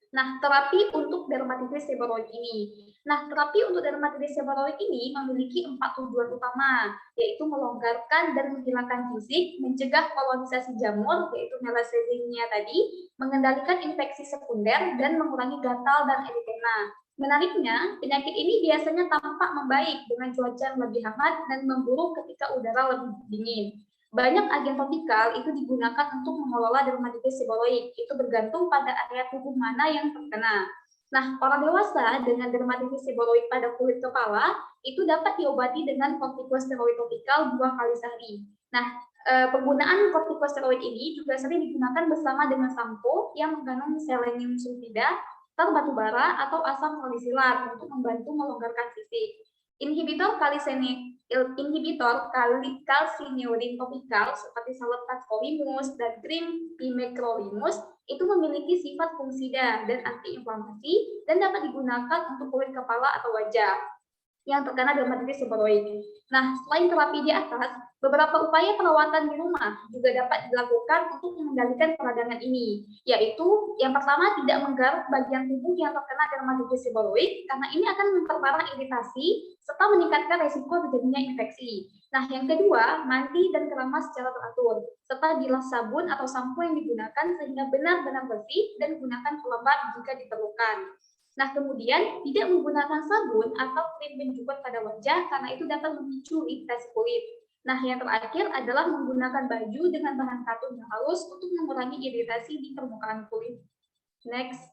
Nah, terapi untuk dermatitis seborrheic ini. Nah, terapi untuk dermatitis seborrheic ini memiliki 4 tujuan utama, yaitu melonggarkan dan menghilangkan fisik, mencegah kolonisasi jamur, yaitu melasthenia tadi, mengendalikan infeksi sekunder, dan mengurangi gatal dan eritema. Menariknya, penyakit ini biasanya tampak membaik dengan cuaca yang lebih hangat dan memburuk ketika udara lebih dingin. Banyak agen topikal itu digunakan untuk mengelola dermatitis seborrheic. Itu bergantung pada area tubuh mana yang terkena. Nah, orang dewasa dengan dermatitis seborrheic pada kulit kepala itu dapat diobati dengan kortikosteroid topikal 2 kali sehari. Nah, penggunaan kortikosteroid ini juga sering digunakan bersama dengan sampo yang mengandung selenium sulfida, tar batu bara, atau asam salisilat untuk membantu melonggarkan fisik. Inhibitor calcineurin topikal seperti salep tacrolimus dan krim pimecrolimus itu memiliki sifat fungsida dan antiinflamasi dan dapat digunakan untuk kulit kepala atau wajah yang terkena dermatitis seborrheic. Nah, selain terapi di atas, beberapa upaya perawatan di rumah juga dapat dilakukan untuk mengendalikan peradangan ini, yaitu yang pertama tidak menggaruk bagian tubuh yang terkena dermatitis seborrheic karena ini akan memperparah iritasi serta meningkatkan resiko terjadinya infeksi. Nah, yang kedua, mandi dan keramas secara teratur, serta bilas sabun atau sampo yang digunakan sehingga benar-benar bersih dan gunakan pelembab jika diperlukan. Nah, kemudian tidak menggunakan sabun atau krim pencukur pada wajah karena itu dapat memicu iritasi kulit. Nah, yang terakhir adalah menggunakan baju dengan bahan katun yang halus untuk mengurangi iritasi di permukaan kulit. Next.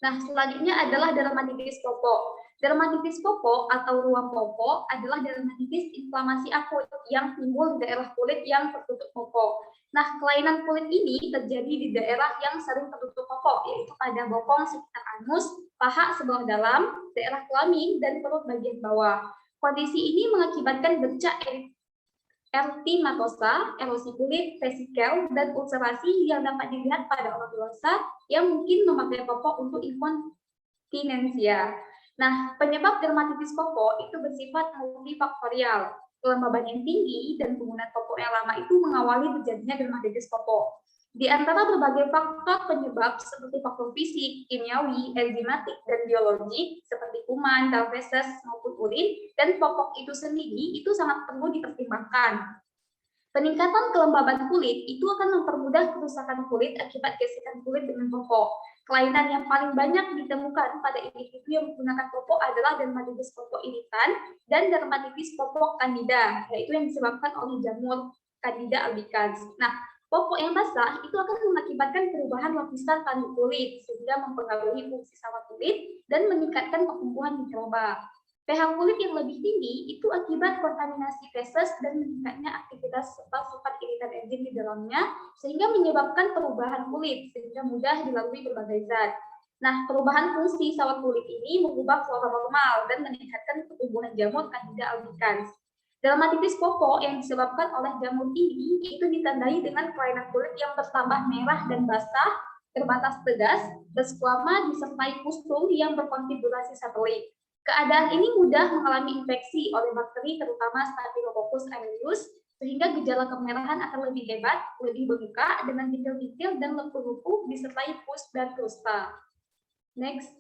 Nah, selanjutnya adalah dermatitis popok. Dermatitis popok atau ruam popok adalah dermatitis inflamasi akut yang timbul di daerah kulit yang tertutup popok. Nah, kelainan kulit ini terjadi di daerah yang sering tertutup popok, yaitu pada bokong sekitar anus, paha sebelah dalam, daerah kelamin, dan perut bagian bawah. Kondisi ini mengakibatkan bercak erythematosa, erosi kulit, vesikel, dan ulcerasi yang dapat dilihat pada orang dewasa yang mungkin memakai popok untuk inkontinensia. Nah, penyebab dermatitis popok itu bersifat multifaktorial. Kelembaban yang tinggi dan penggunaan popok yang lama itu mengawali terjadinya dermatitis popok. Di antara berbagai faktor penyebab seperti faktor fisik, kimiawi, enzimatik, dan biologik seperti kuman, feses, maupun urin, dan popok itu sendiri itu sangat perlu dipertimbangkan. Peningkatan kelembaban kulit itu akan mempermudah kerusakan kulit akibat gesekan kulit dengan popok. Kelainan yang paling banyak ditemukan pada individu yang menggunakan popok adalah dermatitis popok iritan dan dermatitis popok candida, yaitu yang disebabkan oleh jamur Candida albicans. Nah, popok yang basah itu akan mengakibatkan perubahan lapisan tanduk kulit sehingga mempengaruhi fungsi saraf kulit dan meningkatkan pertumbuhan mikroba. pH kulit yang lebih tinggi itu akibat kontaminasi feses dan meningkatnya aktivitas serta sifat iritan enzim di dalamnya sehingga menyebabkan perubahan kulit sehingga mudah dilalui berbagai zat. Nah, perubahan fungsi saraf kulit ini mengubah flora normal dan meningkatkan pertumbuhan jamur Candida albicans. Dermatitis popok yang disebabkan oleh jamur ini itu ditandai dengan kelainan kulit yang bertambah merah dan basah, terbatas tegas, berskuama disertai pustul yang berkonfigurasi satelit. Keadaan ini mudah mengalami infeksi oleh bakteri terutama Staphylococcus aureus sehingga gejala kemerahan akan lebih hebat, lebih bermuka dengan titil-titil dan lepuh-lepuh disertai pus dan krusta. Next.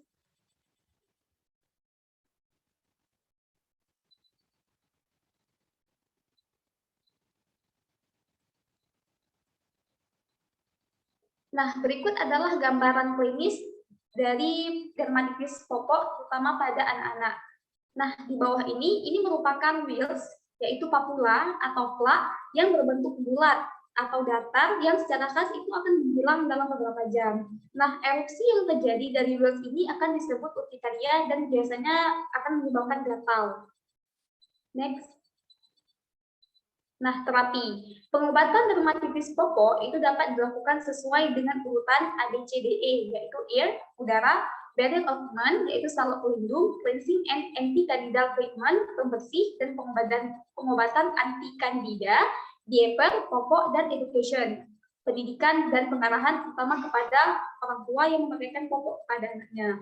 Nah, berikut adalah gambaran klinis dari dermatitis popok terutama pada anak-anak. Nah, di bawah ini merupakan wheals, yaitu papula atau plak yang berbentuk bulat atau datar yang secara khas itu akan menghilang dalam beberapa jam. Nah, erupsi yang terjadi dari wheals ini akan disebut urtikaria dan biasanya akan menyebabkan gatal. Next. Nah, terapi. Pengobatan dermatitis pokok itu dapat dilakukan sesuai dengan urutan ABCDE, yaitu ear, udara, barrier ointment, yaitu salep pelindung, cleansing and anti-candidal treatment, pembersih, dan pengobatan anti-candida, dieper, pokok, dan education, pendidikan dan pengarahan terutama kepada orang tua yang memberikan pokok pada anaknya.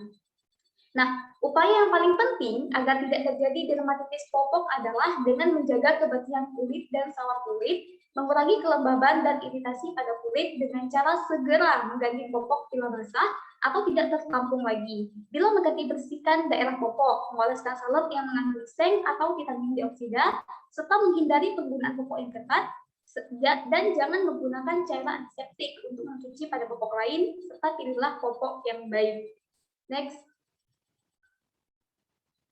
Nah, upaya yang paling penting agar tidak terjadi dermatitis pokok adalah dengan menjaga kebersihan kulit dan sawah kulit, mengurangi kelembaban dan iritasi pada kulit dengan cara segera mengganti popok bila basah atau tidak tertampung lagi. Bila mengganti bersihkan daerah popok, mengoleskan salep yang mengandung seng atau vitamin dioksida, serta menghindari penggunaan popok yang ketat, dan jangan menggunakan cairan antiseptik untuk mencuci pada popok lain, serta pilihlah popok yang baik. Next.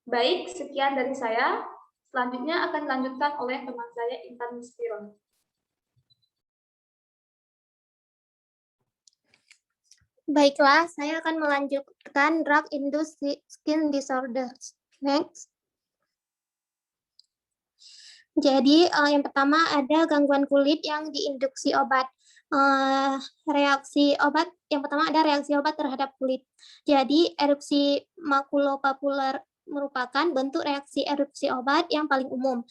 Baik, sekian dari saya. Selanjutnya akan dilanjutkan oleh teman saya, Intan Muspiron. Baiklah, saya akan melanjutkan drug-induced skin disorders. Next. Jadi, yang pertama ada gangguan kulit yang diinduksi obat. Reaksi obat, yang pertama ada reaksi obat terhadap kulit. Jadi, erupsi makulopapuler merupakan bentuk reaksi erupsi obat yang paling umum.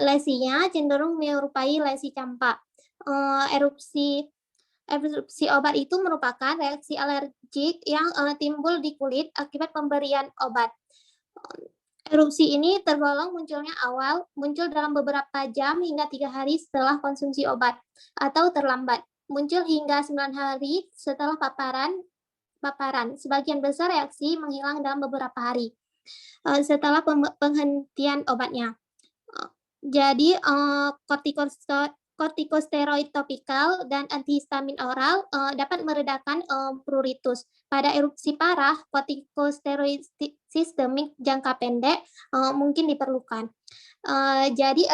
Lesinya cenderung menyerupai lesi campak. Erupsi obat itu merupakan reaksi alergik yang timbul di kulit akibat pemberian obat. Erupsi ini tergolong muncul dalam beberapa jam hingga 3 hari setelah konsumsi obat, atau terlambat, muncul hingga 9 hari setelah paparan. Sebagian besar reaksi menghilang dalam beberapa hari setelah penghentian obatnya. Jadi, kortikosteroid topikal dan antihistamin oral dapat meredakan pruritus. Pada erupsi parah, kortikosteroid sistemik jangka pendek mungkin diperlukan. Jadi,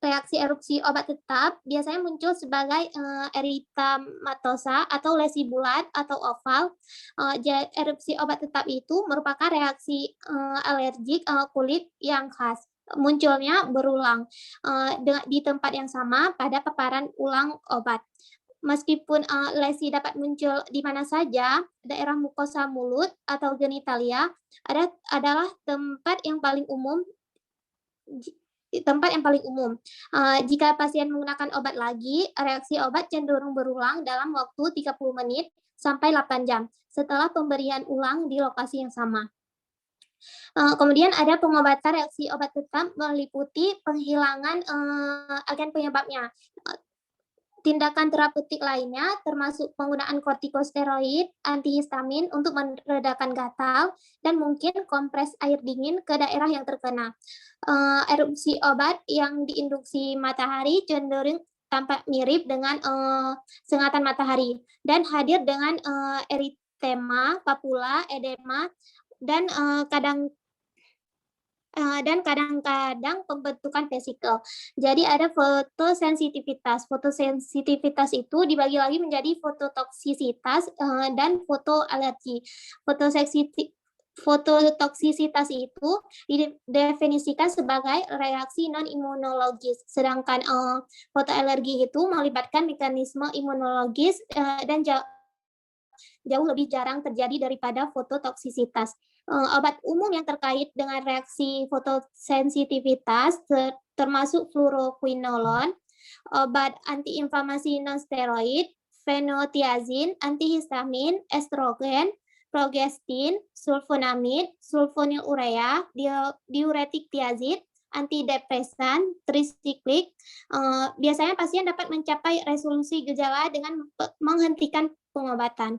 reaksi erupsi obat tetap biasanya muncul sebagai eritematosa atau lesi bulat atau oval. Erupsi obat tetap itu merupakan reaksi alergik kulit yang khas. Munculnya berulang di tempat yang sama pada paparan ulang obat. Meskipun lesi dapat muncul di mana saja, daerah mukosa mulut atau genitalia adalah tempat yang paling umum. Jika pasien menggunakan obat lagi, reaksi obat cenderung berulang dalam waktu 30 menit sampai 8 jam setelah pemberian ulang di lokasi yang sama. Kemudian ada pengobatan reaksi obat tetap meliputi penghilangan agen penyebabnya. Tindakan terapeutik lainnya termasuk penggunaan kortikosteroid, antihistamin untuk meredakan gatal, dan mungkin kompres air dingin ke daerah yang terkena. Erupsi obat yang diinduksi matahari cenderung tampak mirip dengan sengatan matahari dan hadir dengan eritema, papula, edema, dan kadang-kadang pembentukan vesikel. Jadi ada fotosensitivitas. Fotosensitivitas itu dibagi lagi menjadi fototoksisitas dan fotoalergi. Fototoksisitas itu didefinisikan sebagai reaksi non-imunologis, sedangkan fotoalergi itu melibatkan mekanisme imunologis dan jauh lebih jarang terjadi daripada fototoksisitas. Obat umum yang terkait dengan reaksi fotosensitivitas termasuk fluoroquinolone, obat antiinflamasi non-steroid, fenotiazin, antihistamin, estrogen, progestin, sulfonamid, sulfonyl urea, diuretik tiazid, antidepresan, trisiklik. Biasanya pasien dapat mencapai resolusi gejala dengan menghentikan pengobatan.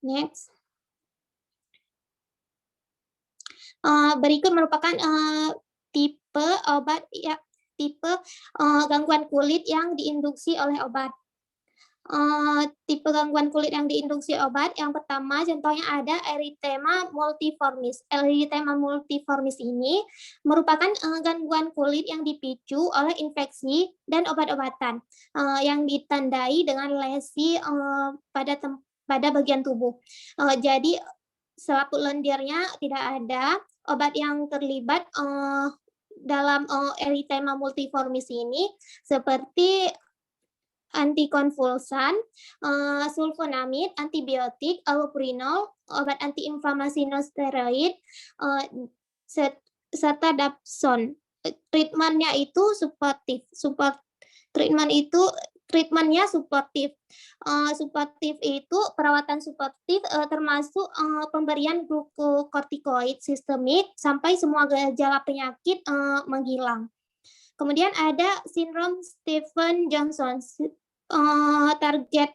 Next. Berikut merupakan tipe obat gangguan kulit yang diinduksi oleh obat. Tipe gangguan kulit yang diinduksi obat yang pertama contohnya ada erythema multiformis. Erythema multiformis ini merupakan gangguan kulit yang dipicu oleh infeksi dan obat-obatan yang ditandai dengan lesi pada bagian tubuh. Jadi selaput lendirnya tidak ada, obat yang terlibat dalam erythema multiformis ini seperti antikonvulsan, sulfonamid, antibiotik, allopurinol, obat antiinflamasi non-steroid, serta dapson. Treatmentnya itu treatmentnya suportif. Suportif itu perawatan suportif termasuk pemberian glukokortikoid sistemik sampai semua gejala penyakit menghilang. Kemudian ada sindrom Stevens-Johnson. Target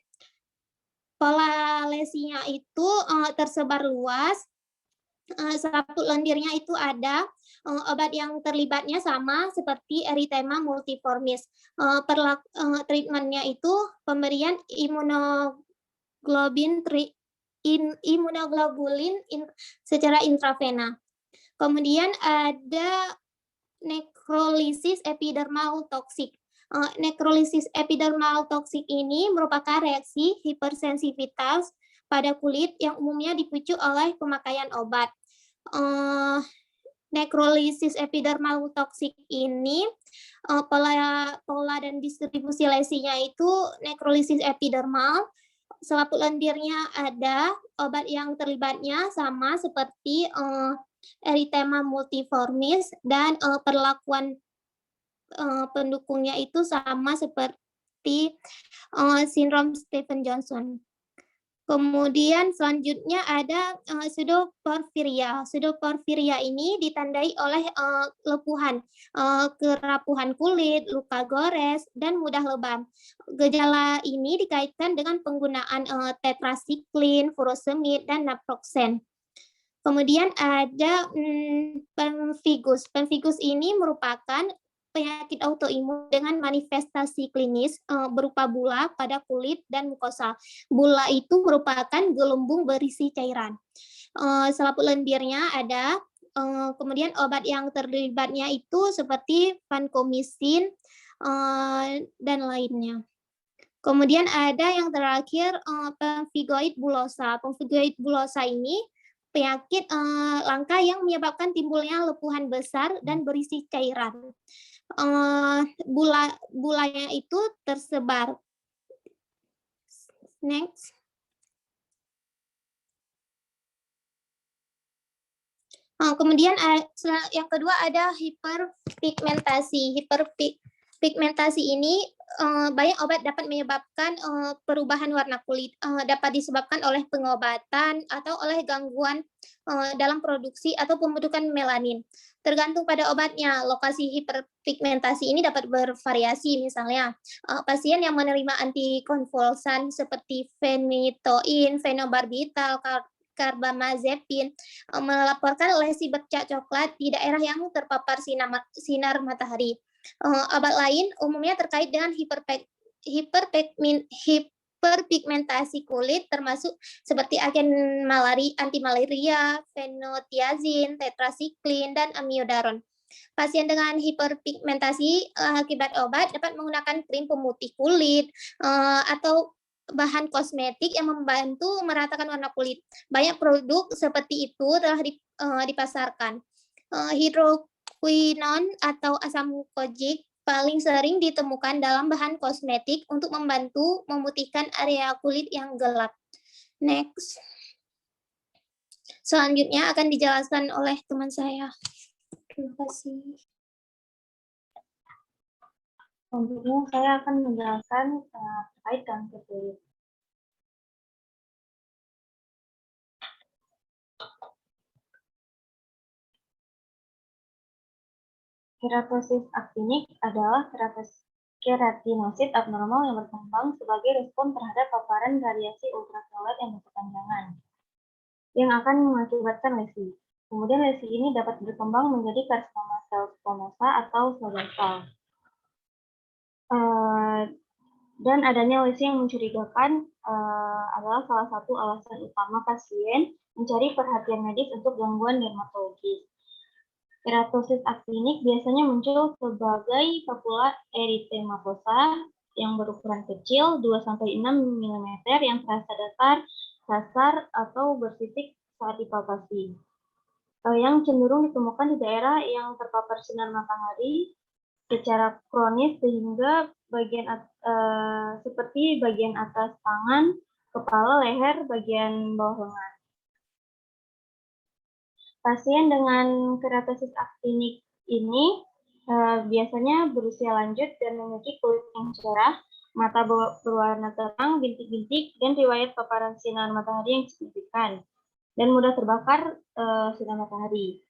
pola lesinya itu tersebar luas. Selaput lendirnya itu ada. Obat yang terlibatnya sama seperti erythema multiformis. Treatmentnya itu pemberian immunoglobulin secara intravena. Kemudian ada nekrolisis epidermal toksik. Nekrolisis epidermal toksik ini merupakan reaksi hipersensitivitas pada kulit yang umumnya dipicu oleh pemakaian obat. Nekrolisis epidermal toksik ini pola dan distribusi lesinya itu nekrolisis epidermal. Selaput lendirnya ada, obat yang terlibatnya sama seperti erythema multiformis, dan perlakuan pendukungnya itu sama seperti sindrom Stevens-Johnson. Kemudian selanjutnya ada pseudoporfiria. Pseudoporfiria ini ditandai oleh lepuhan, kerapuhan kulit, luka gores, dan mudah lebam. Gejala ini dikaitkan dengan penggunaan tetrasiklin, furosemid, dan naproxen. Kemudian ada pemphigus. Pemphigus ini merupakan penyakit autoimun dengan manifestasi klinis berupa bula pada kulit dan mukosa. Bula itu merupakan gelembung berisi cairan. Selaput lendirnya ada. Kemudian obat yang terlibatnya itu seperti vancomycin dan lainnya. Kemudian ada yang terakhir pemphigoid bullosa. Pemphigoid bullosa ini penyakit langka yang menyebabkan timbulnya lepuhan besar dan berisi cairan. Bulanya itu tersebar. Next. Kemudian yang kedua ada hiperpigmentasi. Hiperpigmentasi ini banyak obat dapat menyebabkan perubahan warna kulit, dapat disebabkan oleh pengobatan atau oleh gangguan dalam produksi atau pembentukan melanin. Tergantung pada obatnya, lokasi hiperpigmentasi ini dapat bervariasi. Misalnya, pasien yang menerima antikonvulsan seperti phenytoin, phenobarbital, carbamazepin melaporkan lesi bercak coklat di daerah yang terpapar sinar matahari. Obat lain umumnya terkait dengan hiperpigmentasi kulit termasuk seperti agen anti malaria, fenotiazin, tetrasiklin, dan amiodaron. Pasien dengan hiperpigmentasi akibat obat dapat menggunakan krim pemutih kulit atau bahan kosmetik yang membantu meratakan warna kulit. Banyak produk seperti itu telah dipasarkan. Hidroquinon atau asam kojic paling sering ditemukan dalam bahan kosmetik untuk membantu memutihkan area kulit yang gelap. Next. Selanjutnya akan dijelaskan oleh teman saya. Terima kasih. Selanjutnya saya akan menjelaskan terkait kanker kulit. Keratosis aktinik adalah keratinosit abnormal yang berkembang sebagai respon terhadap paparan radiasi ultraviolet yang berkepanjangan, yang akan mengakibatkan lesi. Kemudian lesi ini dapat berkembang menjadi karsinoma sel squamosa atau sel basal. Dan adanya lesi yang mencurigakan adalah salah satu alasan utama pasien mencari perhatian medis untuk gangguan dermatologis. Keratosis aktinik biasanya muncul sebagai papula erythematosa yang berukuran kecil 2-6 mm yang terasa datar, kasar, atau bersisik saat dipalpasi. yang cenderung ditemukan di daerah yang terpapar sinar matahari secara kronis sehingga seperti bagian atas tangan, kepala, leher, bagian bawah lengan. Pasien dengan keratosis aktinik ini biasanya berusia lanjut dan memiliki kulit yang cerah, mata berwarna terang, bintik-bintik, dan riwayat paparan sinar matahari yang signifikan, dan mudah terbakar sinar matahari.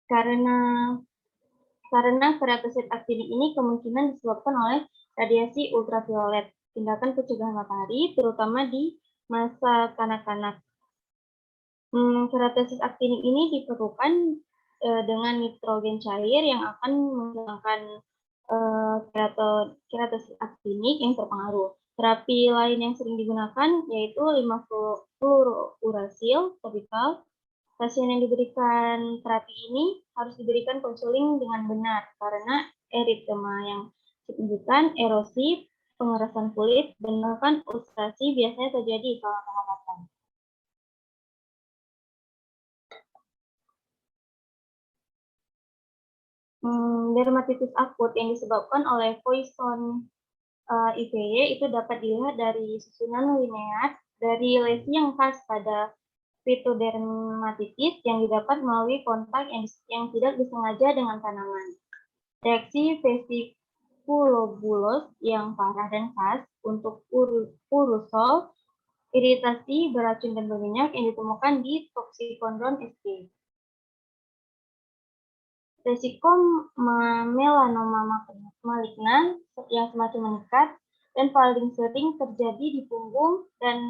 Karena keratosis aktinik ini kemungkinan disebabkan oleh radiasi ultraviolet, tindakan pencegahan matahari, terutama di masa kanak-kanak. Keratosis aktinik ini diperlukan dengan nitrogen cair yang akan menghilangkan keratosis aktinik yang terpengaruh. Terapi lain yang sering digunakan yaitu 5-fluorouracil topikal. Pasien yang diberikan terapi ini harus diberikan konseling dengan benar karena eritema yang signifikan, erosi, pengerasan kulit, dan bahkan ulcerasi biasanya terjadi selama pengobatan. Dermatitis akut yang disebabkan oleh Poisson IVY itu dapat dilihat dari susunan linear dari lesi yang khas pada phytodermatitis yang didapat melalui kontak yang tidak disengaja dengan tanaman. Reaksi vesikulobulos yang parah dan khas untuk urusol, iritasi beracun dan berminyak yang ditemukan di toxicodon sp. Resiko melanoma malignan yang semakin meningkat dan paling sering terjadi di punggung dan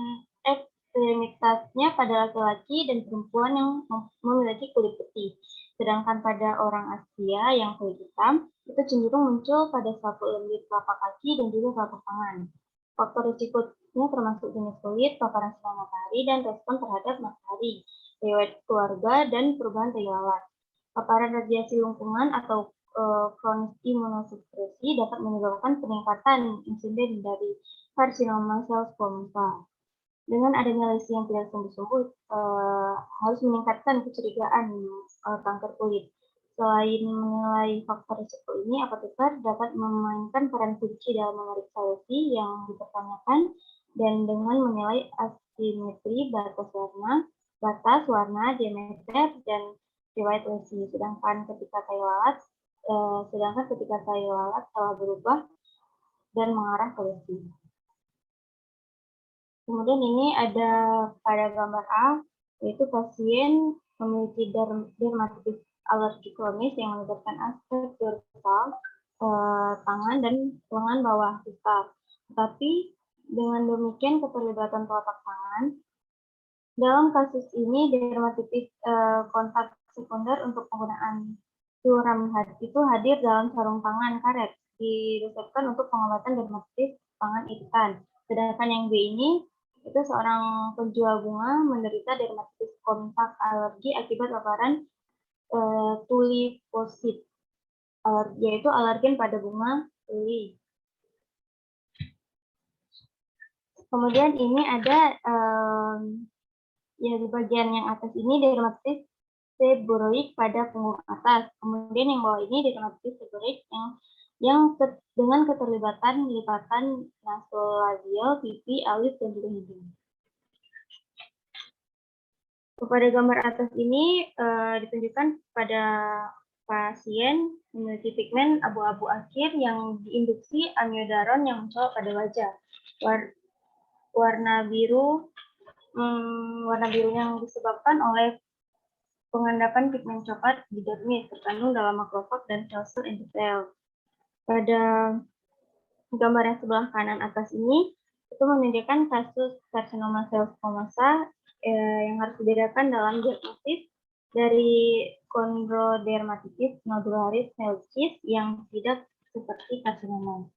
ekstremitasnya pada laki-laki dan perempuan yang memiliki kulit putih. Sedangkan pada orang Asia yang kulit hitam, itu cenderung muncul pada sapu lendir telapak kaki dan juga telapak tangan. Faktor risikonya termasuk jenis kulit, paparan sinar matahari, dan respon terhadap matahari, riwayat keluarga, dan perubahan daya lalat. Paparan radiasi lingkungan atau kronis imunosupresi dapat menyebabkan peningkatan insiden dari karsinoma sel squamous. Dengan adanya lesi yang tidak sembuh-sembuh, harus meningkatkan kecurigaan kanker kulit. Selain menilai faktor risiko ini, apoteker dapat memainkan peran kunci dalam memeriksa lesi yang dipertanyakan dan dengan menilai asimetri batas warna, diameter, dan riwayat lesi. Sedangkan ketika tai lalat telah berubah dan mengarah ke lesi. Kemudian ini ada pada gambar A, yaitu pasien memiliki dermatitis alergi kronis yang melibatkan aspek dorsal, tangan, dan lengan bawah kita. Tetapi dengan demikian keterlibatan telapak tangan, dalam kasus ini dermatitis kontak sekunder untuk penggunaan suram itu hadir dalam sarung tangan karet, diresepkan untuk pengobatan dermatitis tangan iritan. Sedangkan yang B ini, itu seorang penjual bunga menderita dermatitis kontak alergi akibat paparan tuliposid, yaitu alergen pada bunga tuli. Kemudian ini ada ya di bagian yang atas ini dermatitis seborrheic pada punggung atas. Kemudian yang bawah ini dermatitis seborrheic yang dengan keterlibatan lipatan nasolabial, pipi, alis, dan juga hidung. Pada gambar atas ini ditunjukkan pada pasien memiliki pigmen abu-abu akhir yang diinduksi amiodaron yang mencolok pada wajah. Warna biru yang disebabkan oleh pengendapan pigmen coklat di dermis terkandung dalam makrofag dan sel-sel endotel. Pada gambar yang sebelah kanan atas ini, itu menunjukkan kasus karsinoma sel squamosa yang harus dibedakan dalam diagnosis dari chondrodermatitis nodularis mellitus yang tidak seperti karsinoma.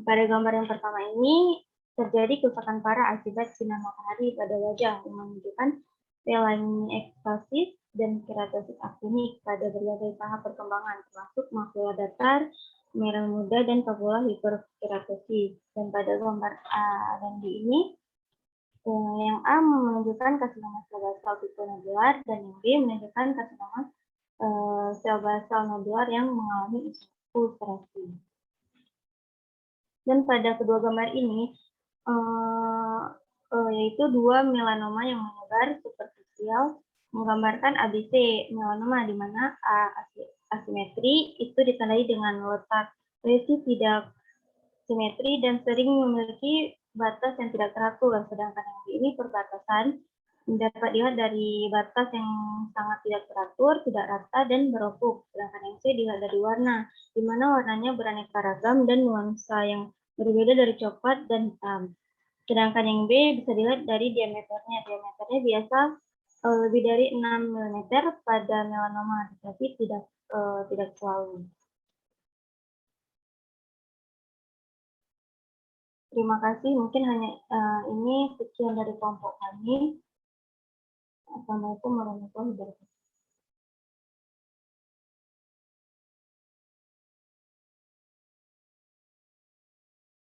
Pada gambar yang pertama ini, terjadi kerusakan parah akibat sinar matahari pada wajah yang menunjukkan telangiektasis dan keratosis aktinik pada berbagai tahap perkembangan, termasuk makula datar, merah muda, dan papula hiperkeratosis. Dan pada gambar A dan B ini, Yang A menunjukkan karsinoma sel basal tipe nodular dan yang B menunjukkan karsinoma sel basal nodular yang mengalami ulcerasi. Dan pada kedua gambar ini yaitu dua melanoma yang menyebar superficial menggambarkan ABC melanoma di mana A asimetri itu ditandai dengan letak lesi tidak simetri dan sering memiliki batas yang tidak teratur, sedangkan yang B ini perbatasan dapat dilihat dari batas yang sangat tidak teratur, tidak rata, dan beropuk. Sedangkan yang C dilihat dari warna, di mana warnanya beraneka ragam dan nuansa yang berbeda dari coklat dan hitam. Sedangkan yang B bisa dilihat dari diameternya. Diameternya biasa lebih dari 6 mm pada melanoma, tetapi tidak selalu. Terima kasih, mungkin hanya ini sekian dari kelompok kami. Assalamualaikum warahmatullahi wabarakatuh.